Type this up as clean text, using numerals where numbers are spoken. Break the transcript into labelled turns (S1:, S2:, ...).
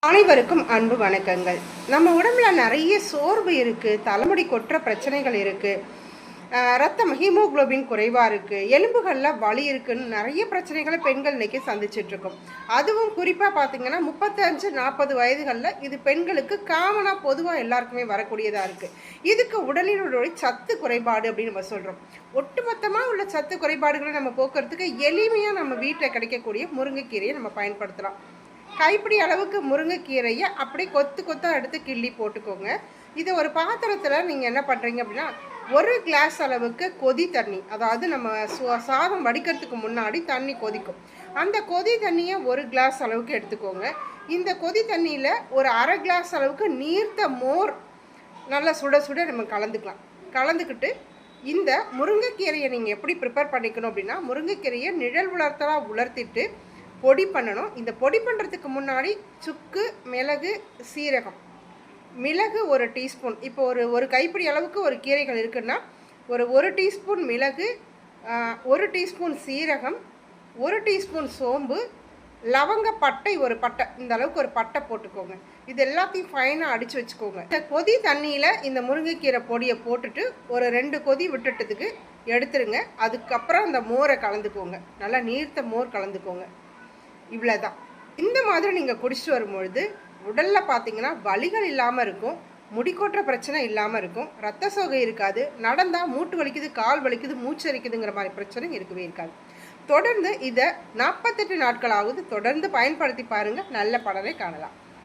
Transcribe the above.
S1: அனைவருக்கும் அன்பு வணக்கங்கள். நம்ம உடம்புல நிறைய சோர்வு இருக்குது, தலைமுடி கொட்டுற பிரச்சனைகள் இருக்குது, ரத்தம் ஹீமோகுளோபின் குறைவாக இருக்குது, எலும்புகளில் வலி இருக்குன்னு நிறைய பிரச்சனைகளை பெண்கள் இன்றைக்கி சந்திச்சிட்ருக்கோம். அதுவும் குறிப்பாக பார்த்திங்கன்னா 35-40 வயதுகளில் இது பெண்களுக்கு காமனாக பொதுவாக எல்லாருக்குமே வரக்கூடியதாக இருக்குது. இதுக்கு உடலினுடைய சத்து குறைபாடு அப்படின்னு நம்ம சொல்கிறோம். ஒட்டுமொத்தமாக உள்ள சத்து குறைபாடுகளை நம்ம போக்குறதுக்கு எளிமையாக நம்ம வீட்டில் கிடைக்கக்கூடிய முருங்கைக்கீரையை நம்ம பயன்படுத்தலாம். கைப்பிடி அளவுக்கு முருங்கைக்கீரையை அப்படியே கொத்து கொத்தாக எடுத்து கிள்ளி போட்டுக்கோங்க. இதை ஒரு பாத்திரத்தில் நீங்கள் என்ன பண்ணுறீங்க அப்படின்னா, ஒரு கிளாஸ் அளவுக்கு கொதி தண்ணி, அதாவது நம்ம சாதம் வடிக்கிறதுக்கு முன்னாடி தண்ணி கொதிக்கும், அந்த கொதி தண்ணியை ஒரு கிளாஸ் அளவுக்கு எடுத்துக்கோங்க. இந்த கொதி தண்ணியில் ஒரு அரை கிளாஸ் அளவுக்கு நீர்த்த மோர் நல்லா சுட சுட நம்ம கலந்துக்கலாம். கலந்துக்கிட்டு இந்த முருங்கைக்கீரையை நீங்கள் எப்படி ப்ரிப்பேர் பண்ணிக்கணும் அப்படின்னா, முருங்கைக்கீரையை நிழல் உலர்த்தலாக உலர்த்திட்டு பொடி பண்ணணும். இந்த பொடி பண்ணுறதுக்கு முன்னாடி சுக்கு, மிளகு, சீரகம், மிளகு ஒரு டீஸ்பூன், இப்போ ஒரு கைப்பிடி அளவுக்கு ஒரு கீரைகள் இருக்குன்னா ஒரு டீஸ்பூன் மிளகு, 1 டீஸ்பூன் சீரகம், 1 டீஸ்பூன் சோம்பு, லவங்க பட்டை ஒரு பட்டை, இந்த அளவுக்கு ஒரு பட்டை போட்டுக்கோங்க. இது எல்லாத்தையும் ஃபைனாக அடித்து வச்சுக்கோங்க. இந்த கொதி தண்ணியில் இந்த முருங்கைக்கீரை பொடியை போட்டுட்டு ஒரு 2 கொதி விட்டுட்டதுக்கு எடுத்துருங்க. அதுக்கப்புறம் அந்த மோரை கலந்துக்கோங்க, நல்லா நீர்த்த மோர் கலந்துக்கோங்க. இவ்வளோதான். இந்த மாதிரி நீங்கள் குடிச்சிட்டு வரும்பொழுது உடலில் பார்த்தீங்கன்னா வலிகள் இல்லாமல் இருக்கும், முடிக்கொட்டுற பிரச்சனை இல்லாமல் இருக்கும், ரத்த சோகை இருக்காது, நடந்தால் மூட்டு வலிக்குது, கால் வலிக்குது, மூச்சு அரிக்குதுங்கிற மாதிரி பிரச்சனை இருக்கவே இருக்காது. தொடர்ந்து இதை 48 நாட்களாவது தொடர்ந்து பயன்படுத்தி பாருங்கள், நல்ல பலனை காணலாம்.